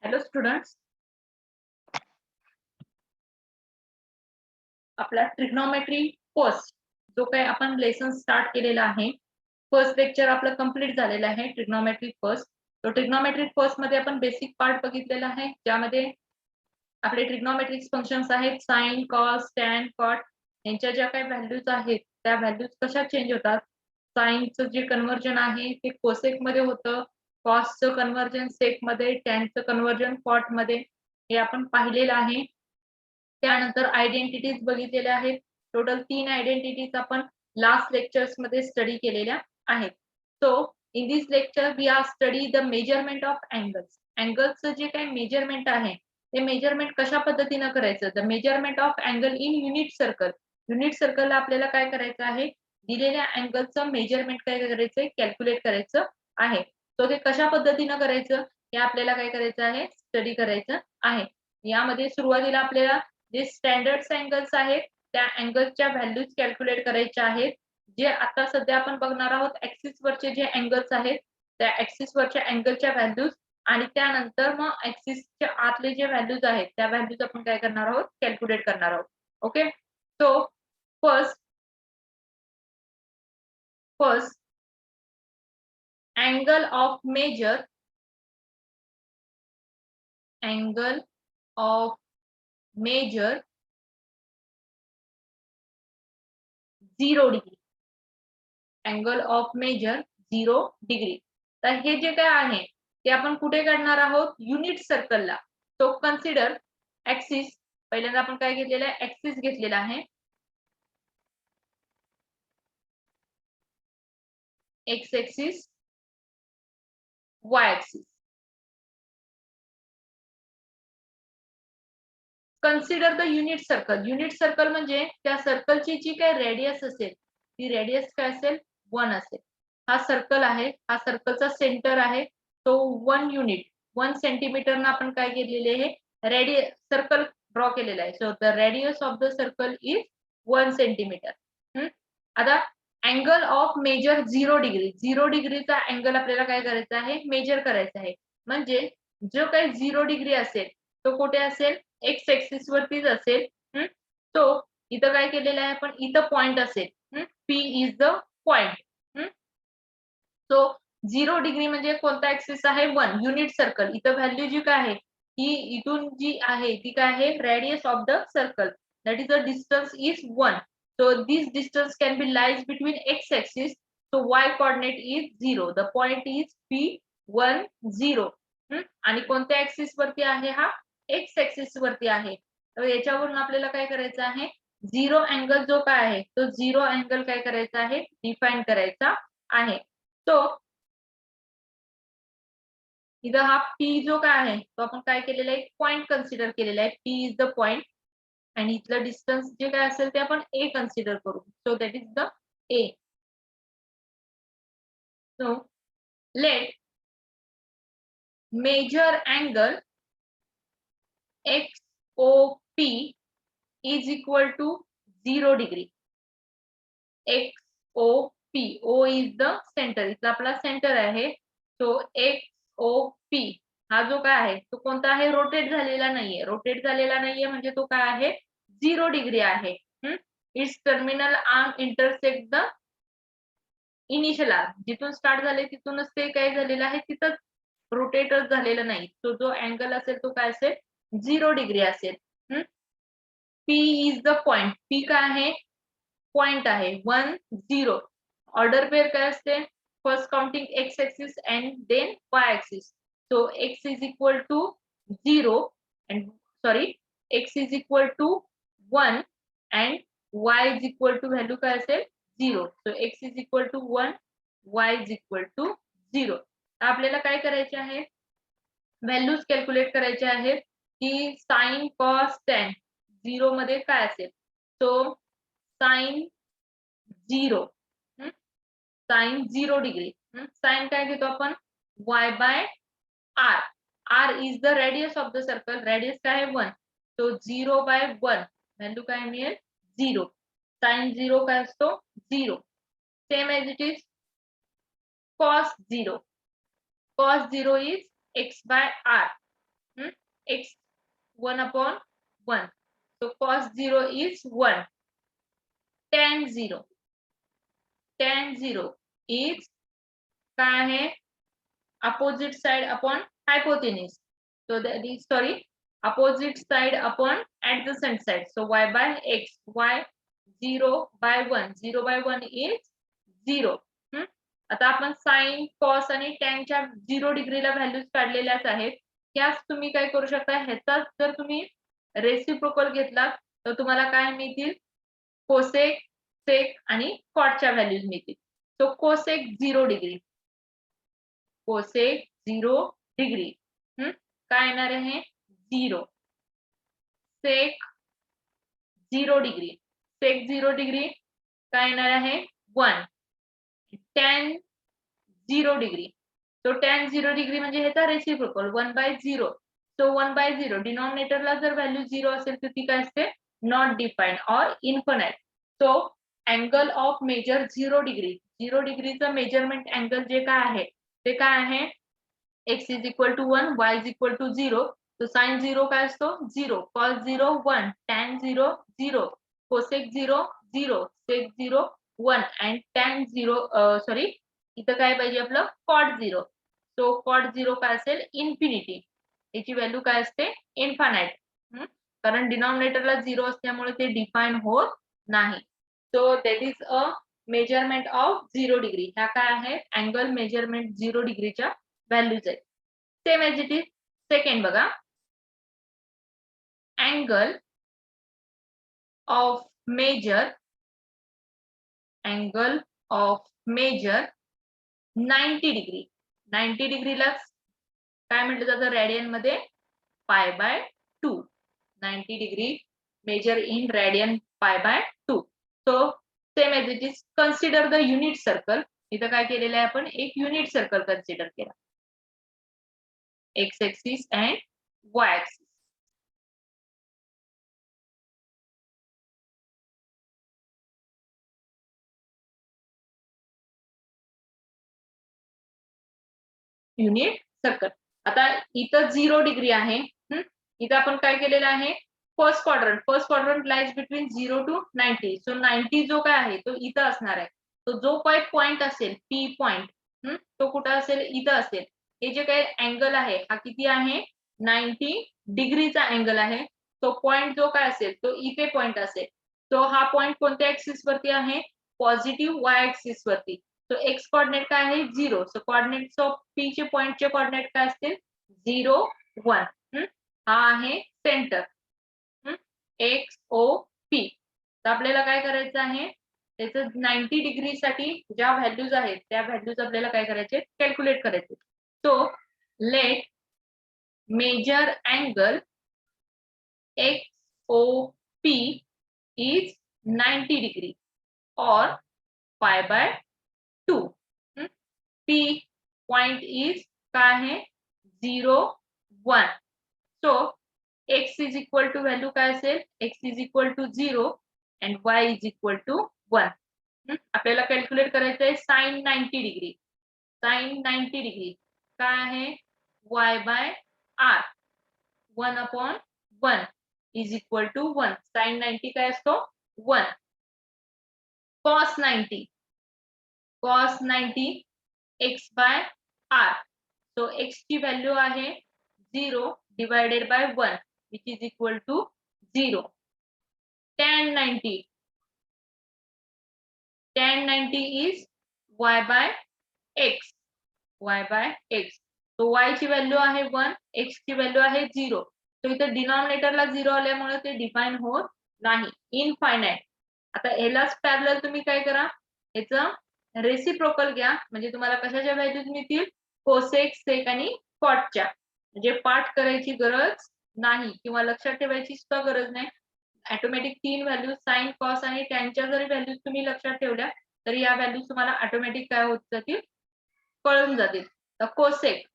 Hello students, आपला trigonometry first जो काही आपण लेसन स्टार्ट केलेला आहे, फर्स्ट लेक्चर आपलं कंप्लीट झालेलं आहे. ट्रिग्नोमेट्री फर्स्ट, तो ट्रिग्नोमेट्री फर्स्ट मध्ये आपण बेसिक पार्ट बघितलेला आहे, ज्यामध्ये आपले ट्रिग्नोमेट्रिक फंक्शन्स आहेत साइन, कॉस, टॅन, कॉट यांच्या ज्या काही व्हॅल्यूज आहेत त्या व्हॅल्यूज कशा चेंज होतात. साइनचं जे कन्वर्जन आहे ते कोसेक मध्ये होतं, कॉसचं कन्वर्जन सेक मध्ये, टॅनचं कन्वर्जन कॉट मध्ये, हे आपण पाहिलेलं आहे. त्यानंतर आयडेंटिटीज बघितलेल्या आहेत. टोटल 3 आयडेंटिटीज आपण लास्ट लेक्चर्स मध्ये स्टडी केलेल्या आहेत. So in this lecture we are study the measurement of angles. अँगल्सचं जे काही मेजरमेंट आहे ते मेजरमेंट कशा पद्धतीने करायचं. The measurement of angle in unit circle. Unit सर्कलला आपल्याला काय करायचं आहे, दिलेल्या अँगलचं मेजरमेंट काय करायचंय, कॅल्क्युलेट करायचं आहे. तो ते कशा पद्धतीने करायचं हे आपल्याला काय करायचं आहे, स्टडी करायचं आहे. यामध्ये सुरुवातीला आपल्याला जे स्टँडर्ड अँगल्स आहेत त्या अँगल्सच्या व्हॅल्यूज कॅल्क्युलेट करायच्या आहेत. जे आता सध्या आपण बघणार आहोत ऍक्सिस वरचे जे अँगल्स आहेत त्या ऍक्सिस वरच्या अँगलच्या व्हॅल्यूज, आणि त्यानंतर मग ऍक्सिसच्या आतले जे व्हॅल्यूज आहेत त्या व्हॅल्यूज आपण काय करणार आहोत, कॅल्क्युलेट करणार आहोत. Okay, so first angle of measure 0 degree. Angle of measure 0 degree. तर हे जे काय आहे ते आपण कुठे काढणार आहोत, युनिट सर्कलला. तो कन्सिडर ऍक्सिस. पहिल्यांदा आपण काय घेतलेलं आहे, ऍक्सिस घेतलेला आहे, x axis, Y axis. Consider the unit circle. Unit circle म्हणजे त्या सर्कलची जी काय रेडियस असेल ती रेडियस काय असेल, 1 असेल. हा सर्कल आहे, हा सर्कलचा सेंटर आहे, तो 1 युनिट 1 सेंटीमीटर ना आपण काय केलेले आहे, रेडियस सर्कल ड्रॉ केलेला आहे. So the radius of the circle is 1 centimetre. आता अँगल ऑफ मेजर 0 डिग्री. 0 डिग्रीचा अँगल आपल्याला काय करायचा आहे, मेजर करायचा आहे. म्हणजे जो काही 0 डिग्री असेल तो कुठे असेल, एक्स ऍक्सिस वरतीच असेल. तो इथं काय केलेलं आहे आपण, इथं पॉइंट असेल, P is the point. So 0 degree म्हणजे कोणता ऍक्सिस आहे, 1 युनिट सर्कल. इथं व्हॅल्यू जी काय आहे ही इथून जी आहे ती काय आहे, radius of the circle, that is the distance is 1. So this distance can be lies between x axis. So y coordinate is 0. The point is P1 0. आणि कोणत्या ऍक्सिस वरती आहे, हा एक्स ऍक्सिस वरती आहे. तर याच्यावरून आपल्याला काय करायचं आहे, 0 अँगल जो काय आहे तो 0 अँगल काय करायचा आहे, डिफाइन करायचा आहे. तो इथं हा P जो काय आहे तो आपण काय केलेला आहे, पॉइंट कन्सिडर केलेला आहे. P इज द पॉइंट आणि इथलं डिस्टन्स जे काय असेल ते आपण ए कन्सिडर करू. So that is the A. So let measure angle XOP is equal to 0 degree. XOP, O is the center, इथला आपला सेंटर आहे. सो XOP हा जो काय आहे तो कोणता आहे, रोटेट झालेला नाहीये. रोटेट झालेला नाहीये म्हणजे तो काय आहे, 0 डिग्री आहे. It's terminal arm intersect the initial arm. जिथून स्टार्ट झाले तिथूनच ते काय झालेलं आहे, तिथं रोटेटच झालेलं नाही. तो जो अँगल असेल तो काय असेल, 0 डिग्री असेल. P is the point. P काय आहे, पॉइंट आहे, 1 0. ऑर्डर पेअर काय असते, first counting x axis and then y axis. So x is equal to 0 and sorry x is equal to 1 and y is equal to value काय असेल, 0. So x is equal to 1, y is equal to 0. आपल्याला काय करायचे आहे, values calculate करायचे आहेत की sign, cos, tan 0 मध्ये काय असेल. So sine 0, sine 0 degree. Sine काय घेतो आपण, y by r. r is the radius of the circle. Radius काय आहे, 1. सो 0 बाय 1 व्हॅल्यू काय मिळेल, 0. साइन 0 काय असतो, 0. Same as it is cos 0. cos 0 is x by r. x 1/1. So cos 0 is 1. tan 0 is काय आहे opposite side upon hypotenuse. So that is opposite side upon adjacent side. So y by x, y 0/1. 0/1 is 0. आता आपण sine cos आणि टॅनच्या 0 डिग्रीला values काढलेल्याच आहेत. याच तुम्ही काय करू शकता, ह्याचा जर तुम्ही रेसिप्रोकल घेतला तर तुम्हाला काय मिळतील, कोसेक, सेक आणि कॉटच्या व्हॅल्यूज मिळतील. So cosec 0 degree, cosec 0 degree काय येणार आहे 0. सेक 0 डिग्री, सेक 0 डिग्री काय येणार आहे 1. tan 0 डिग्री, तो tan 0 डिग्री म्हणजे ह्याचा रेसिप्रोकल 1/0. सो 1/0 डिनॉमिनेटरला जर व्हॅल्यू 0 असेल तर ती काय असते, not defined or infinite. So angle of measure 0 degree, 0 डिग्रीचं मेजरमेंट अँगल जे काय आहे ते काय आहे, x is equal to 1, y is equal to 0. तो sin 0 काय असतो 0, cos 0 1, tan 0 0, cosec 0 0, sec 0 1 and tan 0 इथं काय पाहिजे आपलं cot 0. सो cot 0 काय असेल इन्फिनिटी, याची व्हॅल्यू काय असते इन्फानाइट. कारण डिनॉमिनेटरला 0 असल्यामुळे ते डिफाइन होत नाही. So that is a measurement of 0 degree. ह्या काय आहेत अँगल मेजरमेंट 0 डिग्रीच्या व्हॅल्यूज आहेत. Same as it is second बघा, अँगल ऑफ मेजर 90 डिग्री. 90 डिग्रीला काय म्हटलं जातं रेडियन मध्ये π/2. 90 degree measure in radian π/2. So same as it is consider the unit circle. इथं काय केलेलं आहे आपण, एक युनिट सर्कल कन्सिडर केला, x axis and y axis. Unit circle. आता इथं 0 डिग्री आहे, इथं आपण काय केलेलं आहे first quadrant lies between 0 to 90. So 90 जो काय आहे तो इथं असणार आहे. तो जो काही पॉइंट असेल पी पॉइंट, तो कुठं असेल इथं असेल. हे जे काही अँगल आहे हा किती आहे 90 डिग्रीचा अँगल आहे. तो पॉइंट जो काय असेल तो इथे पॉइंट असेल. तो हा पॉइंट कोणत्या ऍक्सिस वरती आहे, पॉझिटिव्ह वाय ऍक्सिस वरती. तो एक्स कोऑर्डिनेट काय आहे 0. सो कोऑर्डिनेट्स ऑफ पी चे पॉइंटचे कोऑर्डिनेट काय असतील 0 1. हा आहे सेंटर एक्स ओ पी. तर आपल्याला काय करायचं आहे, त्याचं 90 डिग्री साठी ज्या व्हॅल्यूज आहेत त्या व्हॅल्यूज आपल्याला काय करायचे कॅल्क्युलेट करायचे. So let measure angle x O P is 90 degree और π/2. P point is काय आहे 0 1. So x is equal to value काय असेल, x is equal to 0 and y is equal to 1. आपल्याला कॅल्क्युलेट करायचं आहे sin 90 डिग्री. sin 90 डिग्री काय आहे y/r 1/1 is equal to 1. sin 90 काय असतो 1. cos 90 x/r. सो x ची व्हॅल्यू आहे 0 divided by 1 which is equal to 0. tan 90 is y/x. तो y ची व्हॅल्यू आहे 1, x ची व्हॅल्यू आहे 0. तो इथे डिनॉमिनेटरला 0 आल्यामुळे ते डिफाइन होत नाही, इनफायनाइट. आता ह्यालाच पॅरलल तुम्ही काय करा, ह्याचं रेसिप्रोकल घ्या, म्हणजे तुम्हाला कशाच्या व्हॅल्यूज मिळतील कोसेक, सेक आणि कॉटच्या. म्हणजे पाठ करायची गरज नाही किंवा लक्षात ठेवायची सुद्धा गरज नाही. ऑटोमॅटिक 3 व्हॅल्यूज साइन, कॉस आणि टॅनच्या जरी व्हॅल्यूज तुम्ही लक्षात ठेवल्या तरी या व्हॅल्यूज तुम्हाला ऑटोमॅटिक काय होत जातील कळून जातील. तर कोसेक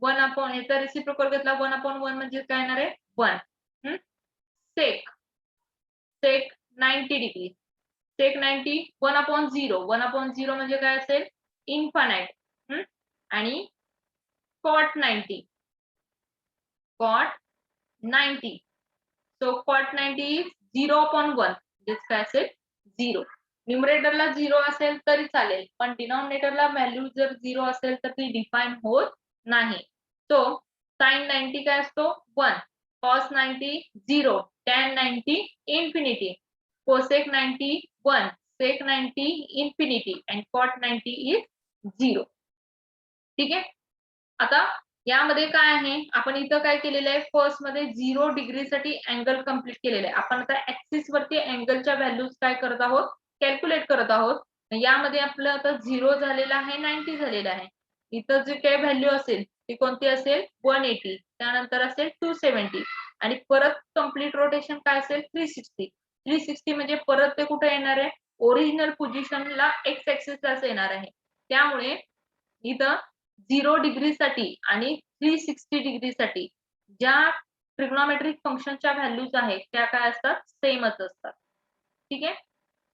1/, याचा रेसिप्रोकल घेतला 1/1 म्हणजे काय येणार आहे 1. सेक 90 डिग्री, सेक 90 1/0. 1/0 म्हणजे काय असेल इन्फानाइट. आणि cot 90 cot 90. So cot 90 is 0/1. This काय असेल 0. न्यूमरेटरला 0 असेल तरी चालेल, पण डिनॉमिनेटरला व्हॅल्यू जर 0 असेल तर ती डिफाइन होत नाही. सो sin 90 काय असतो 1, cos 90 0, tan 90 infinity, cosec 90 1, sec 90 infinity and cot 90 is 0. ठीक आहे. आता यामध्ये काय आहे, आपण इथं काय केलेलं आहे, फर्स्ट मध्ये 0 डिग्री साठी अँगल कंप्लीट केलेलं आहे. आपण आता ऍक्सिस वरती अँगलच्या व्हॅल्यूज काय करत आहोत, कॅल्क्युलेट करत आहोत. यामध्ये आपलं आता 0 झालेलं आहे, 90 झालेलं आहे. इथं जी काही व्हॅल्यू असेल ती कोणती असेल 180, त्यानंतर असेल 270 आणि परत कंप्लीट रोटेशन काय असेल 360. 360 म्हणजे परत ते कुठे येणार आहे, ओरिजिनल पोझिशनला एक्स ऍक्सिसलाच येणार आहे. त्यामुळे इथं 0 डिग्री साठी आणि 360 डिग्री साठी ज्या ट्रिग्नोमेट्रिक फंक्शनच्या व्हॅल्यूज आहेत त्या काय असतात, सेमच असतात. ठीक आहे.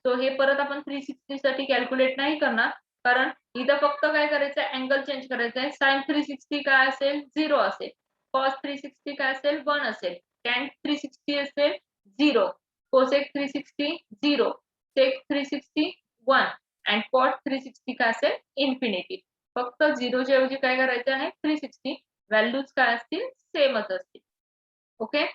सो हे परत आपण 360 साठी कॅल्क्युलेट नाही करणार, कारण इथं फक्त काय करायचं आहे, अँगल चेंज करायचा आहे. साइन 360 काय असेल 0 असेल, कॉस 360 काय असेल 1 असेल, टॅन 360 असेल 0, कोसेक 360 0, सेक 360 1 अँड कॉट 360 काय असेल इन्फिनिटी. फक्त 0 च्या ऐवजी काय करायचं आहे 360, व्हॅल्यूज काय असतील सेमच असतील. ओके.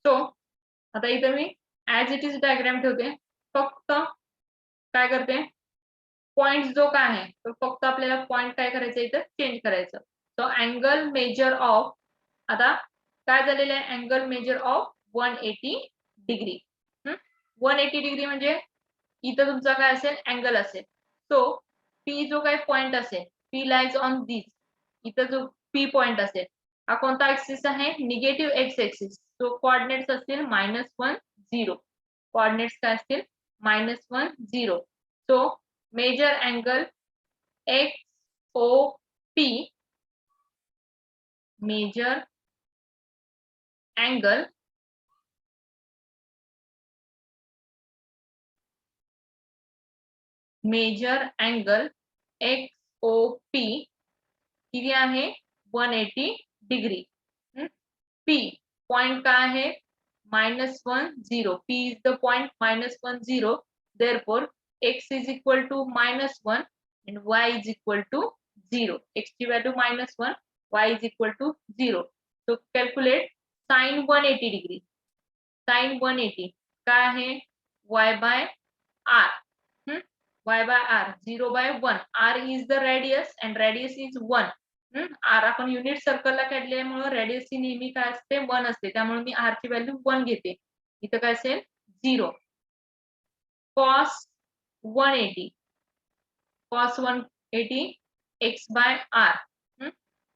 सो आता इथं मी ऍज इट इज डायग्राम ठेवते. फक्त काय करते, पॉइंट जो काय आहे तो फक्त आपल्याला पॉइंट काय करायचं इथं चेंज करायचं. सो अँगल मेजर ऑफ, आता काय झालेलं आहे, angle measure of 180 degree. 180 degree म्हणजे इथं तुमचा काय असेल अँगल असेल. सो पी जो काही पॉइंट असेल, पी लाईज ऑन दिस, इथं जो पी पॉइंट असेल हा कोणता ऍक्सिस आहे, negative x axis. So coordinates असतील -1 0, कोऑर्डिनेट्स काय असतील -1 0. So measure angle x O P, measure angle x O P किती आहे 180 डिग्री. पी पॉइंट काय आहे -1 0, P is the point -1 0, therefore x is equal to -1 and y is equal to 0. x ची value -1, y is equal to 0. so calculate sin 180 degree. sin 180 काय आहे y by r. y by r 0/1, r is the radius and radius is 1. r आपण unit सर्कलला काढल्यामुळे radius ची नेहमी काय असते 1 असते, त्यामुळे मी r ची व्हॅल्यू 1 घेते. इथं काय असेल 0. cos 180, cos 180 x by r,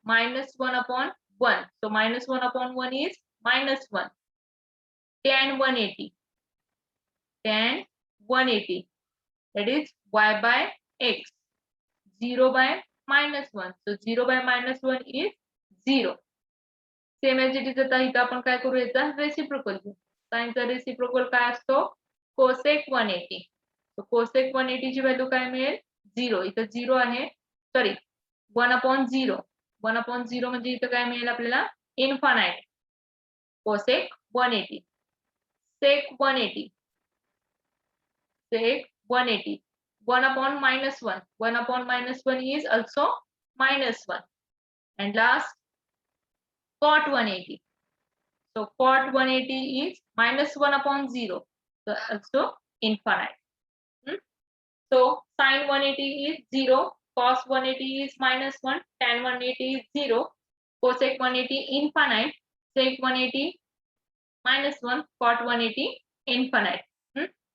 -1/1, so -1/1 is -1. tan 180, that is y by x, 0/-1, so 0/-1 is 0. Same as it is. आता इथं आपण काय करू, याचा रेसिप्रोकल घेऊ. साइनचा रेसिप्रोकल काय असतो कोसेक 180. so कोसेक 180 ची व्हॅल्यू काय मिळेल 0. इथं 0 आहे, सॉरी 1/0. 1/0 म्हणजे इथं काय मिळेल आपल्याला infinite. Cosec 180, sec 180, 1/-1, 1/-1 is also -1, and last cot 180. so cot 180 is -1/0, so also infinite. so sin 180 is 0, cos 180 is -1, tan 180 is 0, cosec 180 infinite, sec 180 -1, cot 180 infinite.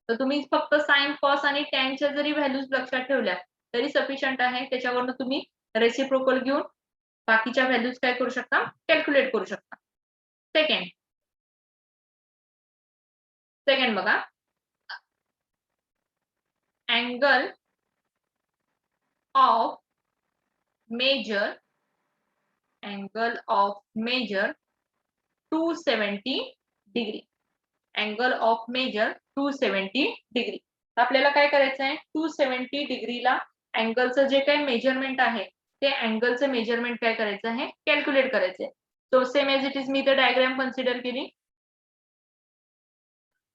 तर तुम्ही फक्त साइन कॉस आणि टॅनच्या जरी व्हॅल्यूज लक्षात ठेवल्या तरी सफिशियंट आहे. त्याच्यावरून तुम्ही रेसिप्रोकल घेऊन बाकीच्या व्हॅल्यूज काय करू शकता, कॅल्क्युलेट करू शकता. सेकंड बघा, angle of measure 270 degree. Angle of measure 270 degree. आपल्याला काय करायचं आहे, 270 डिग्रीला अँगलचं जे काही मेजरमेंट आहे ते अँगलचं मेजरमेंट काय करायचं आहे, कॅल्क्युलेट करायचं आहे. So same as it is मी इथे डायग्राम कन्सिडर केली.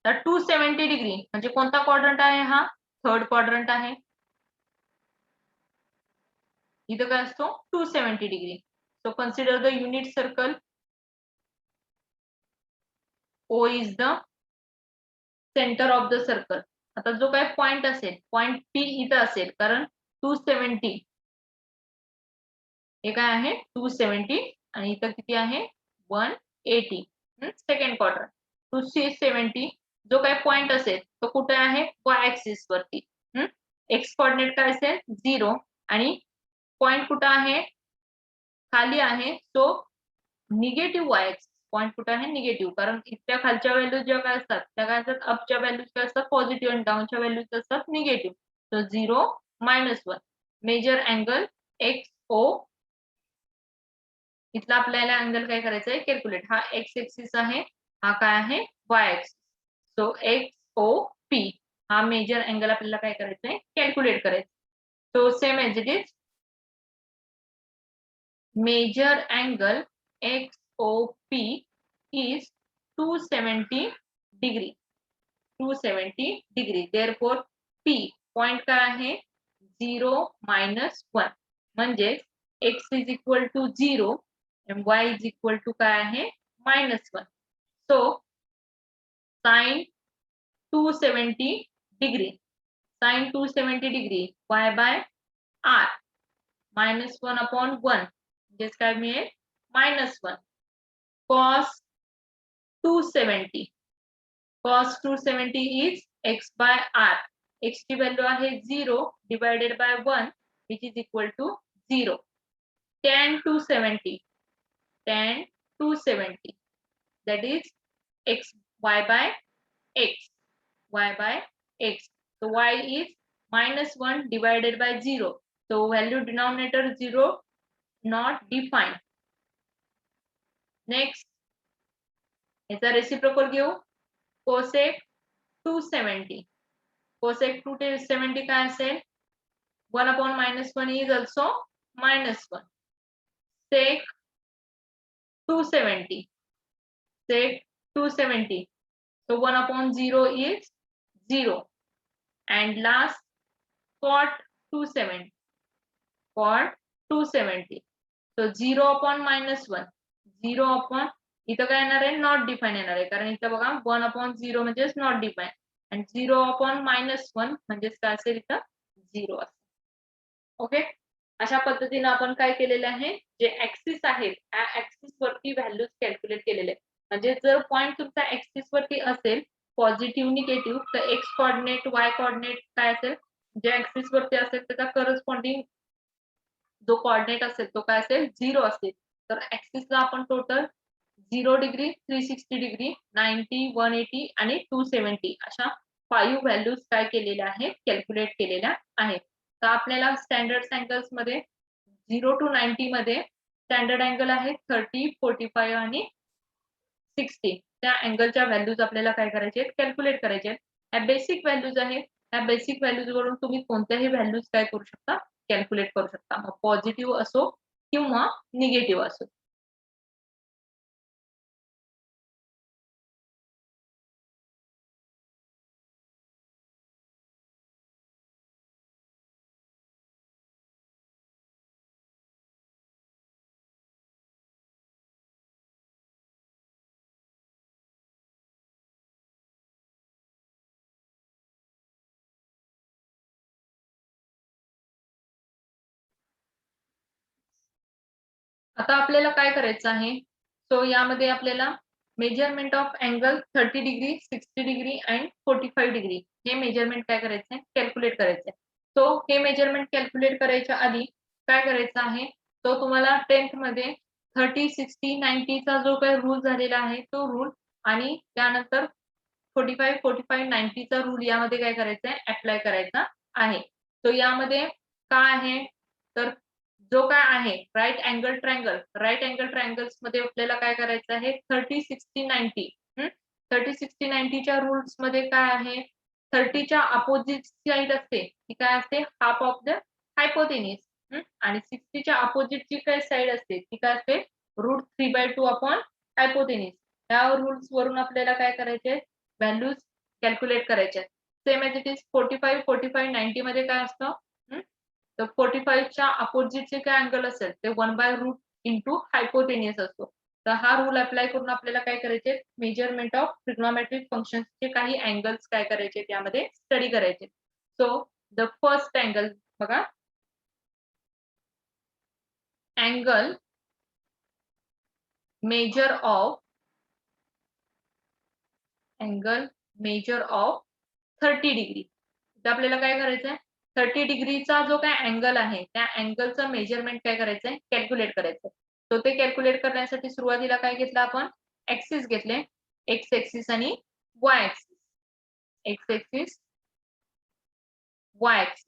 तर 270 डिग्री म्हणजे कोणता क्वाड्रंट आहे, हा थर्ड क्वाड्रंट आहे. इथं काय असतो 270 degree. So consider the unit circle. O is the centre of the circle. आता जो काय पॉइंट असेल, पॉइंट P इथं असेल, कारण 270 हे काय आहे 270 आणि इथं किती आहे 180. सेकंड क्वाड्रंट 270 जो काय पॉइंट असेल तो कुठे आहे, y ऍक्सिस वरती. एक्स कोऑर्डिनेट काय असेल 0 आणि पॉइंट कुठे आहे, खाली आहे. So negative y axis. Point कुठे आहे निगेटिव्ह, कारण इथल्या खालच्या व्हॅल्यूज ज्या काय असतात त्या काय असतात, अपच्या व्हॅल्यूज काय असतात पॉझिटिव्ह आणि डाऊनच्या व्हॅल्यूज असतात negative. So 0 -1. Measure angle XO. इथला आपल्याला अँगल काय करायचं आहे कॅल्क्युलेट. हा एक्स ऍक्सिस आहे, हा काय आहे y ऍक्सिस. सो XOP हा मेजर अँगल आपल्याला काय करायचं आहे कॅल्क्युलेट करायचं. So same as it is measure angle XOP is 270 degree. 270 degree. Therefore P point काय आहे 0 -1 म्हणजे x is equal to 0 and y is equal to काय आहे -1. So sin 270 degree, sin 270 degree y by r -1/1 म्हणजेच काय मिळेल -1. cos 270 is x by r. x ची value आहे 0 divided by 1 which is equal to 0. tan 270 that is x y by x. So y is -1 divided by 0. So value denominator 0 not defined. Next याचा reciprocal घेऊ. cosec 270. cosec 270 काय असेल 1/-1 is also -1. sec 270. So 1/0 is 0. And last cot 270. So 0/-1. 0/ इथं काय येणार आहे not define येणार आहे, कारण इथं बघा 1/0 म्हणजेच नॉट डिफाईन आणि 0/-1 म्हणजेच काय असेल इथं 0 असेल. ओके, अशा पद्धतीने आपण काय केलेले आहे, जे ऍक्सिस आहेत त्या ऍक्सिस वरती व्हॅल्यूज कॅल्क्युलेट केलेले आहेत. म्हणजे जर पॉइंट तुमचा ऍक्सिस वरती असेल पॉझिटिव्ह निगेटिव्ह तर एक्स कोऑर्डिनेट y कोऑर्डिनेट काय असेल, जे ऍक्सिस वरती असेल त्याचा करस्पॉन्डिंग जो कोऑर्डिनेट असेल तो काय असेल 0 असेल. तर ऍक्सिसला आपण टोटल 0 डिग्री 360 डिग्री 90 180 आणि 270 अशा 5 व्हॅल्यूज काय केलेल्या आहेत कॅल्क्युलेट केलेल्या आहेत. तर आपल्याला स्टँडर्ड अँगल्स मध्ये 0 to 90 मध्ये स्टँडर्ड अँगल आहे 30 45 आणि 60. त्या अँगलच्या व्हॅल्यूज आपल्याला काय करायचे आहेत कॅल्क्युलेट करायचे आहेत. ह्या बेसिक व्हॅल्यूज आहेत, त्या बेसिक व्हॅल्यूज वरून तुम्ही कोणत्याही व्हॅल्यूज काय करू शकता कॅल्क्युलेट करू शकता, मग पॉझिटिव्ह असो किंवा निगेटिव्ह असो. आता आपल्याला काय करायचं आहे, सो यामध्ये आपल्याला measurement of angle 30 degree 60 degree and 45 degree हे मेजरमेंट काय करायचं आहे कॅल्क्युलेट करायचं आहे. सो हे मेजरमेंट कॅल्क्युलेट करायच्या आधी काय करायचं आहे, तो तुम्हाला 10th मध्ये 30, 60, 90 चा जो काही रूल झालेला आहे तो रूल आणि त्यानंतर 45, 45, 90 चा रूल यामध्ये काय करायचं आहे अप्लाय करायचा आहे. तो यामध्ये काय आहे तर जो काय आहे राइट अँगल ट्रायंगल्स मध्ये आपल्याला काय करायचं आहे 30, 60, 90 30, 60, 90 च्या रूल्स मध्ये काय आहे 30 च्या अपोजिट साइड असते ती काय असते हाफ ऑफ द हायपोटेन्यूज आणि 60 च्या अपोजिट जी काही साइड असते ती काय असते √3/2 अपॉन हायपोटेन्यूज. या रूल्स वरून आपल्याला काय करायचे व्हॅल्यूज कॅल्क्युलेट करायचे सेम एज इट इज 45, 45, 90 मध्ये काय असतं तर 45 च्या अपोजिट जे काय अँगल असेल ते 1/रूट इंटू हायपोटेन्यूज असतो. तर हा रूल अप्लाय करून आपल्याला काय करायचे मेजरमेंट ऑफ ट्रिग्नोमेट्रिक फंक्शन्सचे काही अँगल्स काय करायचे त्यामध्ये स्टडी करायचे. सो द फर्स्ट अँगल बघा अँगल मेजर ऑफ 30 डिग्री. तर आपल्याला काय करायचंय 30 डिग्रीचा जो काय अँगल आहे त्या अँगलचं मेजरमेंट काय करायचंय कॅल्क्युलेट करायचंय. तो ते कॅल्क्युलेट करण्यासाठी सुरुवातीला काय घेतलं आपण ऍक्सिस घेतले एक्स ऍक्सिस आणि Y axis. X axis Y axis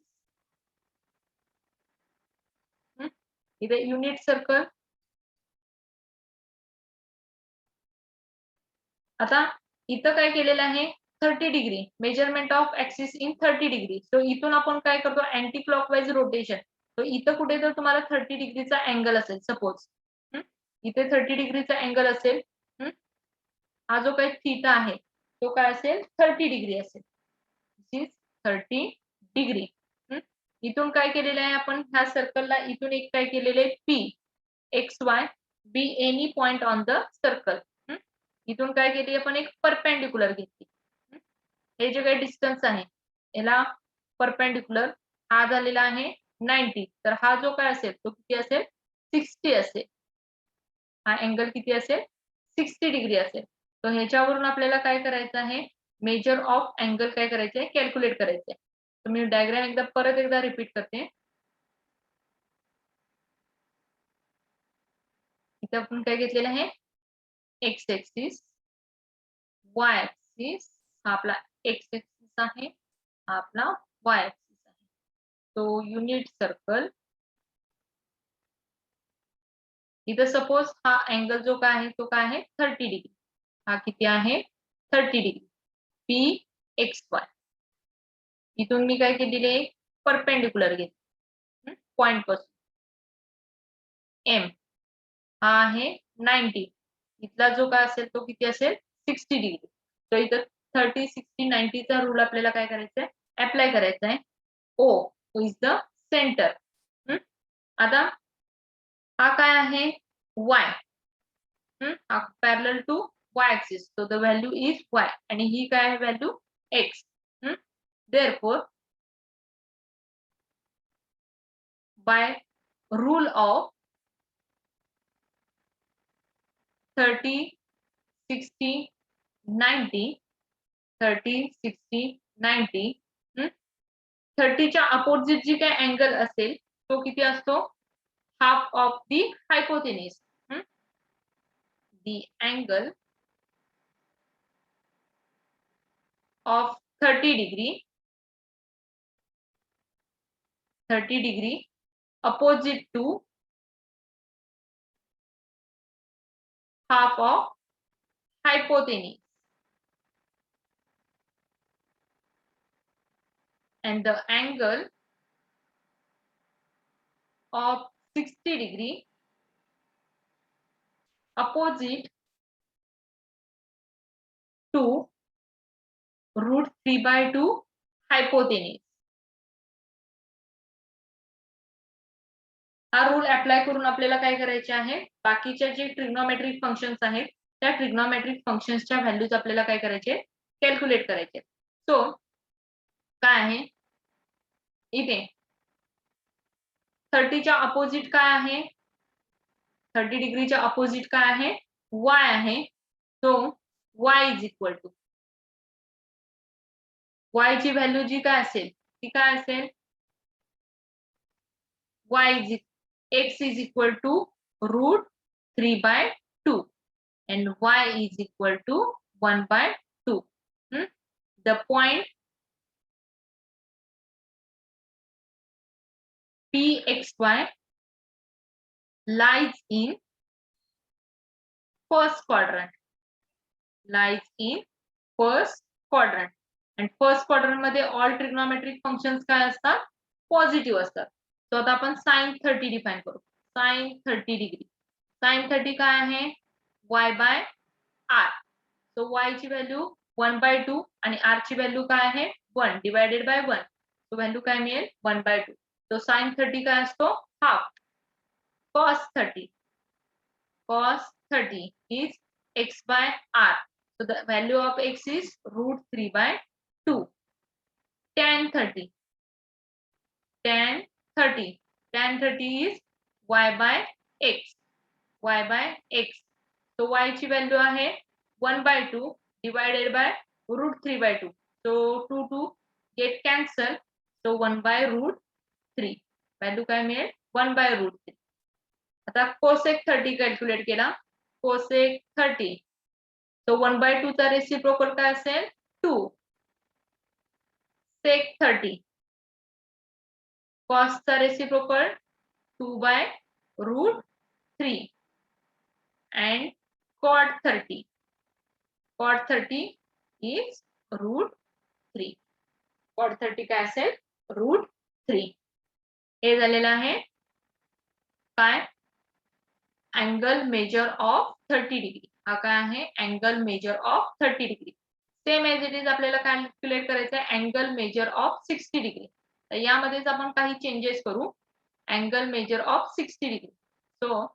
इथे युनिट सर्कल. आता इथं काय केलेलं आहे 30 degree measurement of axis in 30 degree. So इथून आपण काय करतो अँटी क्लॉकवाईज रोटेशन. तो इथं कुठे जर तुम्हाला 30 डिग्रीचा अँगल असेल सपोज इथे 30 डिग्रीचा अँगल असेल हा जो काही थीटा आहे तो काय असेल 30 डिग्री असेल. दिस इज 30 डिग्री. इथून काय केलेलं आहे आपण ह्या सर्कलला इथून एक काय केलेले P x Y be any point on the circle. इथून काय केली आपण एक परपेंडिक्युलर घेतली. हे जे काही डिस्टन्स आहे याला परपेंडिक्युलर हा झालेला आहे 90. तर हा जो काय असेल तो किती असेल 60 असेल. हा अँगल किती असेल 60 डिग्री असेल. तर ह्याच्यावरून आपल्याला काय करायचं आहे मेजर ऑफ अँगल काय करायचे कॅल्क्युलेट करायचे. तर मी डायग्राम परत एकदा रिपीट करते. इथे आपण काय घेतलेलं आहे एक्स ऍक्सिस वाय ऍक्सिस हा आपला एक्स ऍक्सिस आहे हा आपला वाय ऍक्सिस आहे. तो युनिट सर्कल इथं सपोज हा अँगल जो काय आहे तो काय आहे 30 डिग्री. हा किती आहे 30 डिग्री पी एक्स वाय. इथून मी काय केलेले परपेंडिक्युलर घेतले पॉइंट पासून एम हा आहे 90. इथला जो काय असेल तो किती असेल 60 डिग्री. तर इथं 30, 60, 90 चा रूल आपल्याला काय करायचा आहे अप्लाय करायचा आहे. O is the centre. आता हा काय आहे वाय हा parallel to y axis. So the value is y आणि ही काय आहे value x. Therefore by rule of 30, 60, 90 30, 60, 90 30 च्या अपोजिट जी काय अँगल असेल तो किती असतो half of the hypotenuse. The angle of 30 degree opposite to half of hypotenuse and the angle of 60 degree opposite to √3/2 hypotenuse. हा रूल अप्लाय करून आपल्याला काय करायचे आहे बाकीच्या जे ट्रिग्नोमेट्रिक फंक्शन्स आहेत त्या ट्रिग्नोमेट्रिक फंक्शन्सच्या व्हॅल्यूज आपल्याला काय करायचे कॅल्क्युलेट करायचे. सो काय आहे इथे 30 च्या अपोजिट काय आहे 30 डिग्रीच्या अपोजिट काय आहे वाय आहे. So y is equal to y ची व्हॅल्यू जी काय असेल ती काय असेल y is x is equal to 3/2 and y is equal to 1/2. The point PXY lies in first quadrant. And first quadrant मध्ये ऑल ट्रिग्नोमेट्रिक फंक्शन्स काय असतात? पॉझिटिव्ह असतात. सो आता आपण sin 30 डिफाइन करू. sin 30 degree. sin 30 काय आहे? y/r. So y ची व्हॅल्यू 1/2 आणि r ची व्हॅल्यू काय आहे? 1 डिवाइडेड बाय 1. सो व्हॅल्यू काय मिळेल? 1/2. सो sin 30 काय असतो? Half. cos 30 is x/r. So the value of x is √3/2. Tan 30 is y/x. So y ची व्हॅल्यू आहे 1/2 divided by √3/2. So 2 get cancel. So 1/√3. Value काय मिळेल? 1/√3. आता cosec 30 कॅल्क्युलेट केला. cosec 30. So 1/2 चा रेसिप्रोकल काय असेल? 2. sec 30. cos चा reciprocal 2/√3 and cot 30. cot 30 is √3. cot 30 काय असेल? √3. हे झालेलं आहे काय? Angle measure of 30 degree. हा काय आहे? Angle measure of 30 degree. Same as it is आपल्याला कॅल्क्युलेट करायचं आहे अँगल मेजर ऑफ 60 डिग्री. तर यामध्येच आपण काही चेंजेस करू. Angle measure of 60 degree. So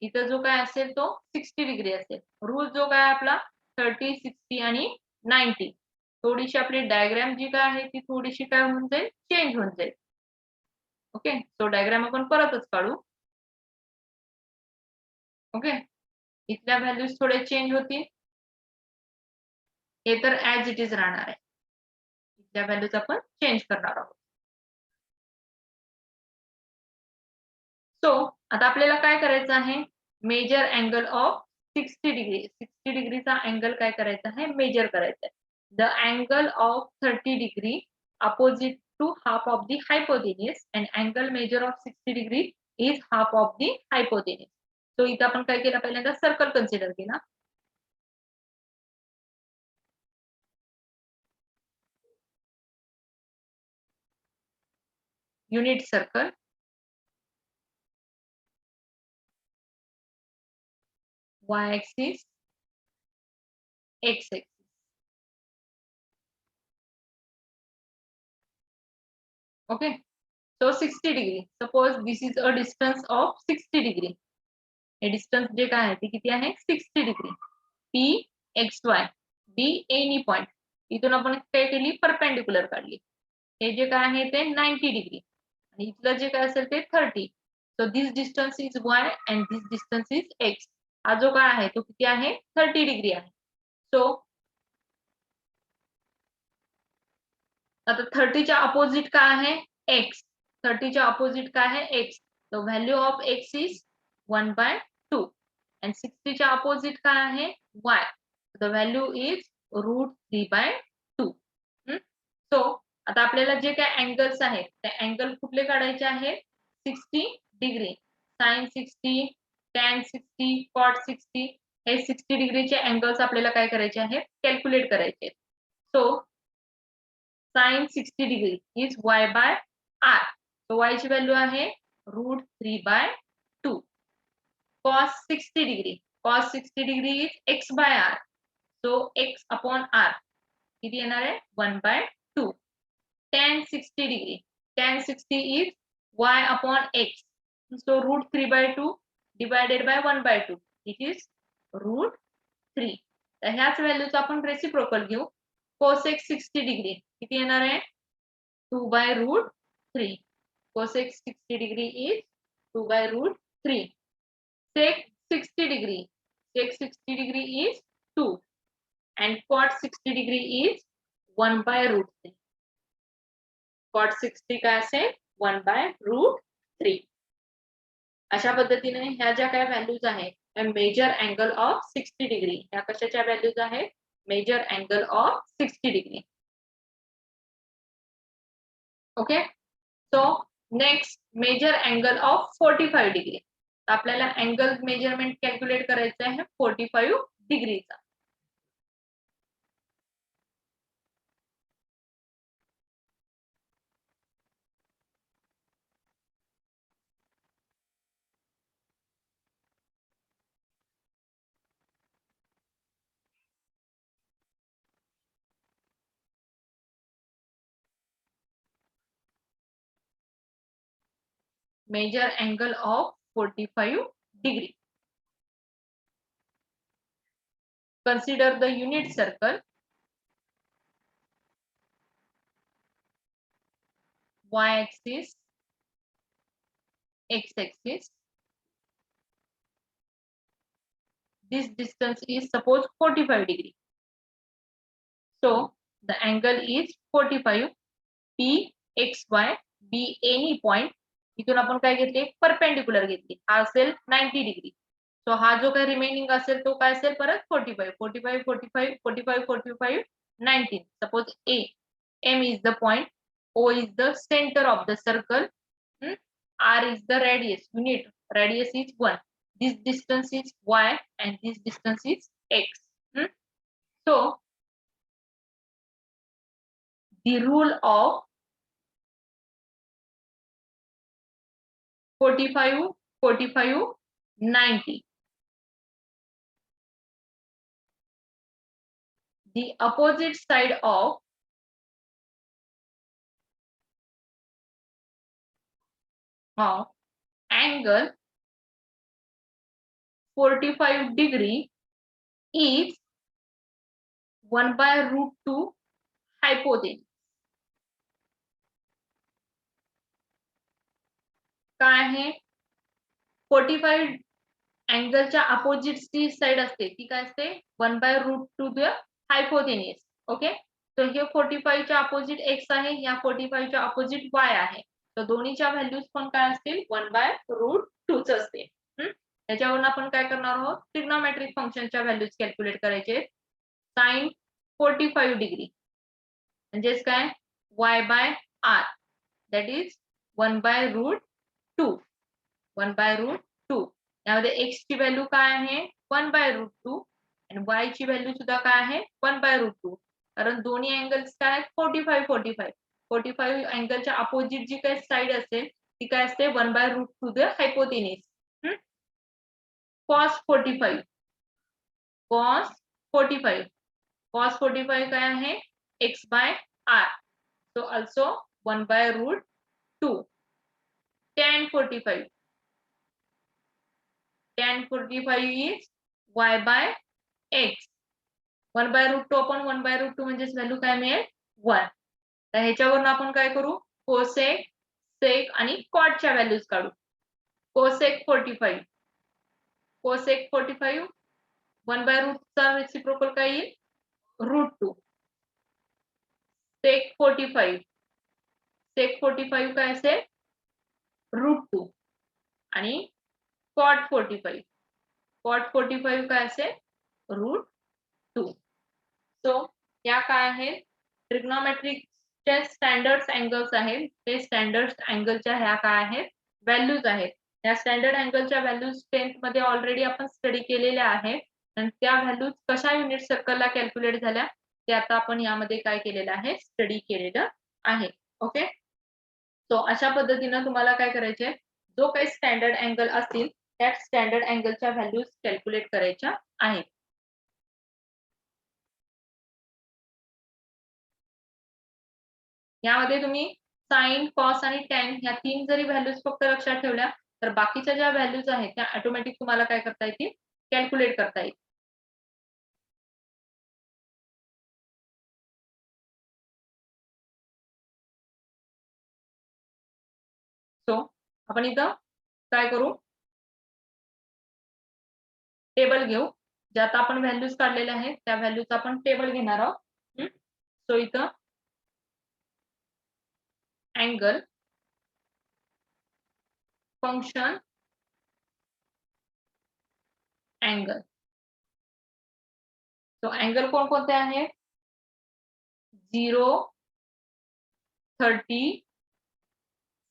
इथं जो काय असेल तो 60 डिग्री असेल. रूल जो काय आपला 30, 60 आणि 90. थोडीशी आपली डायग्राम जी काय आहे ती थोडीशी काय होऊन जाईल? चेंज होऊन जाईल. ओके. सो डायग्राम आपण परतच काढू. ओके. इथल्या व्हॅल्यूज थोडे चेंज होतील. हे तर ऍज इट इज राहणार आहे. इथल्या व्हॅल्यूज आपण चेंज करणार आहोत. सो आता आपल्याला काय करायचं आहे? Major angle of 60 degree. 60 डिग्रीचा अँगल काय करायचा आहे? मेजर करायचा आहे. The angle of 30 degree opposite to half of the hypotenuse and angle measure of 60 degree is half of the hypotenuse. So इथं आपण काय केलं? पहिल्यांदा सर्कल कन्सिडर केला. Unit circle. y-axis, x-axis. Okay. So 60 degree. Suppose this is a distance of 60 degree. हे distance जे काय आहे ते किती आहे? 60 degree. P x y D any point. इथून आपण काय केली? परपेंडिक्युलर काढली. हे जे काय आहे ते 90 degree. आणि इथलं जे काय असेल ते 30. So this distance is y and this distance is x. हा जो काय आहे तो किती आहे? 30 डिग्री आहे. सो आता 30 च्या अपोजिट काय आहे? x. 30 च्या अपोजिट काय आहे? x. The value of x is 1/2 and 60 च्या अपोजिट काय आहे? y. The value is √3/2. So आता आपल्याला जे काय अँगल्स आहेत ते अँगल कुठले काढायचे आहेत? 60 डिग्री. sin 60, tan 60, cot 60 हे 60 डिग्रीचे अँगल्स आपल्याला काय करायचे आहेत? कॅल्क्युलेट करायचे आहेत. So sin 60 degree is y/r. So y ची व्हॅल्यू आहे √3/2. cos 60 degree is x/r. So x upon r किती येणार आहे? 1/2. tan 60 is y upon x. So √3/2 divided by 1/2. It is √3. तर ह्याच व्हॅल्यूचा आपण रेसिप्रोकल घेऊ. cosec 60 डिग्री किती येणार आहे? 2/√3. cosec 60 degree is 2/√3. sec 60 degree is 2 and cot 60 degree is 1/√3. cot 60 का असेल 1/√3. अशा पद्धतीने ह्या ज्या काय व्हॅल्यूज आहेत मेजर अँगल ऑफ 60 डिग्री, ह्या कशाच्या व्हॅल्यूज आहेत measure angle of 60 degree. Okay, so next measure angle of 45 degree. आपल्याला अँगल मेजरमेंट कॅल्क्युलेट करायचं आहे 45 डिग्रीचा. Major angle of 45 degree. Consider the unit circle. Y-axis, X-axis. This distance is suppose 45 degree. So the angle is 45. P, X, Y, B any point. इथून आपण काय घेतले perpendicular घेतली, हा असेल 90 डिग्री. सो हा जो काही रिमेनिंग असेल तो काय असेल परत 45 45 45 45 45 19. Suppose A, M is the point, O is the center of the circle, R is the radius, unit radius is 1. This distance is Y and this distance is X. So the rule of 45 45 90. The opposite side of angle 45 degree is 1 by root 2 hypotenuse. काय आहे 45 अँगलच्या अपोजिटची side असते ती काय असते 1 by root 2 the हायपोटेन्यूस. Okay, तर हे 45 च्या opposite x आहे, या 45 च्या अपोजिट y आहे. तर दोन्हीच्या व्हॅल्यूज पण काय असतील 1 by root 2 च असते. त्याच्यावरून आपण काय करणार आहोत ट्रिग्नोमेट्रिक फंक्शनच्या व्हॅल्यूज कॅल्क्युलेट करायचे. साइन 45 डिग्री म्हणजेच काय y by r that is 1 by root 2. 1 by root 2. यामध्ये x ची व्हॅल्यू काय आहे 1 by root 2 आणि y ची व्हॅल्यू सुद्धा काय आहे 1 by root 2. कारण दोन्ही अँगल्स काय आहेत 45 45. 45 अँगलच्या अपोजिट जी काही साइड असेल ती काय असते 1 by root 2 the हायपोटेन्यूस. cos 45 cos 45 cos 45 काय आहे x by r. So also 1 by root 2. tan 45 tan 45 is y by x. 1 by root 2 आपण 1 by root 2 म्हणजेच व्हॅल्यू काय मिळेल 1. तर ह्याच्यावरून आपण काय करू कोसेक सेक आणि कॉटच्या व्हॅल्यूज काढू. कोसेक 45 कोसेक 45 1 by root चा रेसिप्रोकल काय येईल root 2. सेक 45 सेक 45 काय असेल root 2 आणि cot 45 cot 45 काय असेल root 2. सो या काय आहेत ट्रिग्नोमेट्रिकच्या स्टँडर्ड अँगल्स आहेत, ते स्टँडर्ड अँगलच्या ह्या काय आहेत व्हॅल्यूज आहेत. या स्टँडर्ड अँगलच्या व्हॅल्यूज 10th मध्ये ऑलरेडी आपण स्टडी केलेल्या आहेत आणि त्या व्हॅल्यूज कशा युनिट सर्कलला कॅल्क्युलेट झाल्या ते आता आपण यामध्ये काय केलेलं आहे स्टडी केलेलं आहे. ओके, सो अशा पद्धतीने तुम्हाला काय करायचे जो काही स्टँडर्ड अँगल असतील त्या स्टँडर्ड अँगलच्या व्हॅल्यूज कॅल्क्युलेट करायच्या आहेत. यामध्ये तुम्ही साइन कॉस आणि टॅन ह्या तीन जरी व्हॅल्यूज फक्त लक्षात ठेवल्या तर बाकीच्या ज्या व्हॅल्यूज आहेत त्या ऑटोमॅटिक तुम्हाला काय करता येतील कॅल्क्युलेट करता येईल. सो आपण इथं काय करू टेबल घेऊ ज्यात आपण व्हॅल्यूज काढलेल्या आहेत त्या व्हॅल्यूज आपण टेबल घेणार आहोत. सो इथं अँगल फंक्शन अँगल. तो अँगल कोणकोणते आहेत? 0, 30,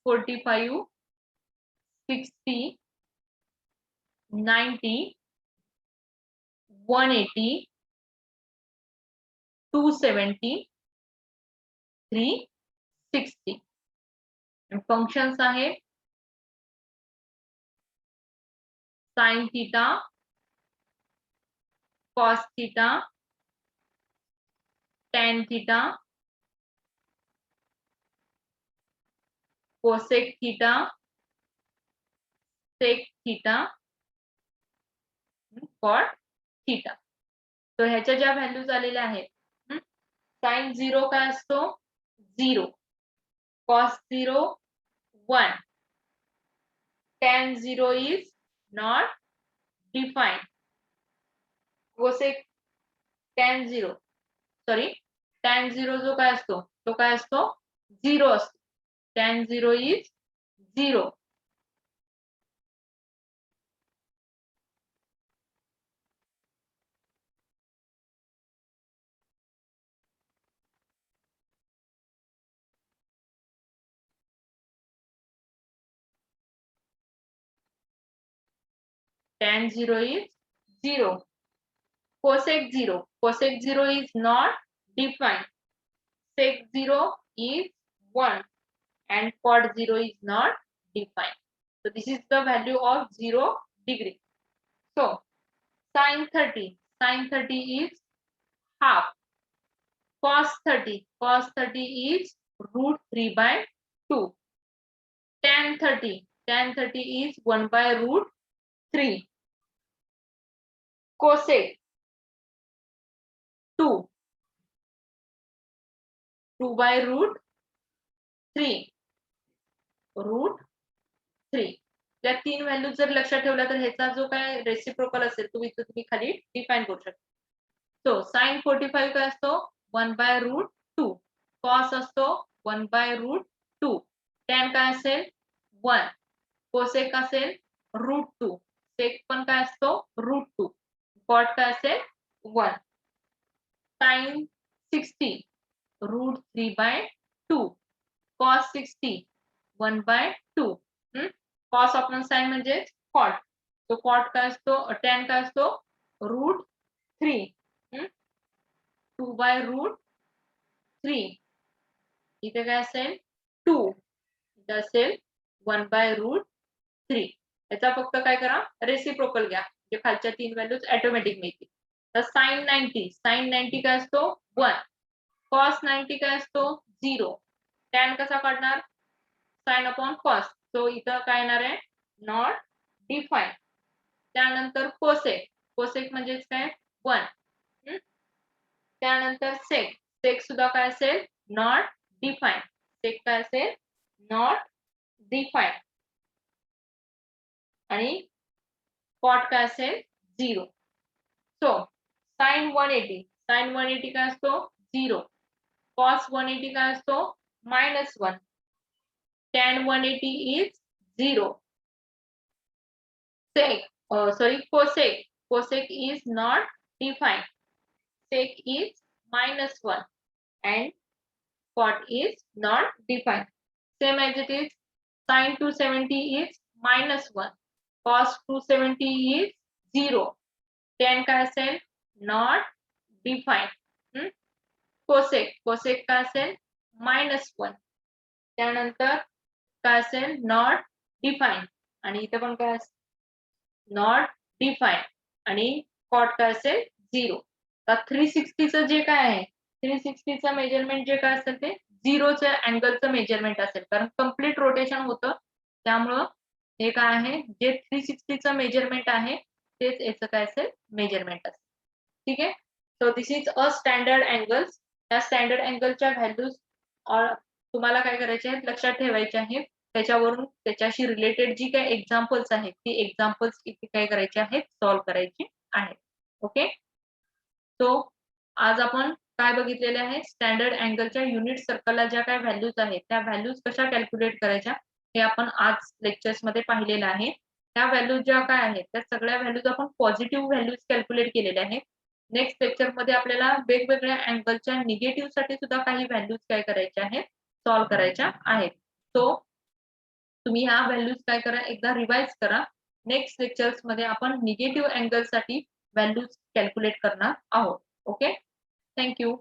45, 60, 90, 180, 270, 360. फंक्शन्स आहे sine theta, cos theta, tan theta, cosec theta, sec theta, cot theta. तो ह्याच्या ज्या व्हॅल्यूज आलेल्या आहेत, साइन 0 काय असतो? 0, cos 0 1, tan 0 is not defined, cosec tan 0 sorry tan 0 जो काय असतो तो काय असतो? 0 असतो. tan 0 is 0. tan 0 is 0. Cosec 0. Cosec 0 is not defined. Sec 0 is 1 and cot 0 is not defined. So this is the value of 0 degree. So sin 30. Sin 30 is half. Cos 30. Cos 30 is root 3 by 2. Tan 30. Tan 30 is 1 by root 3. Cosec 2. 2 by root 3. Route 3. त्या तीन value जर लक्षात ठेवल्या तर ह्याचा जो काय reciprocal असेल तो इथे तुम्ही खाली डिफाइन करू शकता. सो साइन 45 काय असतो? 1 बाय रूट 2. कॉस असतो 1 बाय रूट 2. टॅन काय असेल? 1. कोसेक असेल रूट 2. सेक पण काय असतो? रूट 2. कॉट काय असेल? 1. Sine 60 root 3 by 2. Cos 60 1 by 2. Cos of sine म्हणजे कॉट. तो कॉट काय असतो? टॅन काय असतो? रूट 3. 2 by root 3. इथे काय असेल? 2. इथे असेल 1 बाय रूट 3. याचा फक्त काय करा? रेसिप्रोकल घ्या. जे खालच्या तीन व्हॅल्यूज ऑटोमॅटिक मिळतील. तर साइन 90. साइन 90 काय असतो? 1. कॉस 90 काय असतो? 0. टॅन कसा काढणार? Sine upon cos. सो इथं काय येणार आहे? Not define. त्यानंतर कोसेक. कोसेक म्हणजेच काय? 1. त्यानंतर सेक. सेक सुद्धा काय असेल? Not define. सेक काय असेल? Not define. आणि कॉट काय असेल? 0. So sine 180. साइन 180 काय असतो? 0. कॉस 180 काय असतो? -1. tan 180 is 0. Sec, cosec. Cosec is not defined. Sec is -1 and cot is not defined. Same as it is. Sin 270 is -1. Cos 270 is 0. Tan काय असेल? Not defined. Cosec. Cosec काय असेल? -1. त्यानंतर काय असेल? Not define. आणि इथे पण काय असेल? Not define. आणि कॉट काय असेल? 0. तर 360चं जे काय आहे 360चं मेजरमेंट जे काय असेल ते 0च्या अँगलचं मेजरमेंट असेल. कारण कम्प्लीट रोटेशन होतं. त्यामुळं हे काय आहे? जे 360चं मेजरमेंट आहे तेच याचं काय असेल? मेजरमेंट असेल. ठीक आहे. So this is a standard angles. त्या स्टँडर्ड अँगलच्या व्हॅल्यूज तुम्हाला काय करायचे आहेत? लक्षात ठेवायचे आहेत. त्याच्यावरून त्याच्याशी रिलेटेड जी काही एक्झाम्पल्स आहेत ती एक्झाम्पल्स इथे काय करायचे आहेत? सॉल्व्ह करायची आहेत. ओके. सो आज आपण काय बघितलेले आहे? स्टँडर्ड अँगलच्या युनिट सर्कलला ज्या काय व्हॅल्यूज आहेत त्या व्हॅल्यूज कशा कॅल्क्युलेट करायच्या हे आपण आज लेक्चर्स मध्ये पाहिलेलं आहे. ह्या व्हॅल्यूज ज्या काय आहेत त्या सगळ्या व्हॅल्यूज आपण पॉझिटिव्ह व्हॅल्यूज कॅल्क्युलेट केलेल्या आहेत. नेक्स्ट लेक्चर मध्ये आपल्याला वेगवेगळ्या अँगलच्या निगेटिव्ह साठी सुद्धा काही व्हॅल्यूज काय करायच्या आहेत, सॉल्व्ह करायच्या आहेत. सो तुम्ही ह्या व्हॅल्यूज काय करा, एकदा रिवाइज करा. नेक्स्ट लेक्चर्स मध्ये आपण निगेटिव्ह अँगल साठी व्हॅल्यूज कॅल्क्युलेट करणार आहोत. Okay, thank you.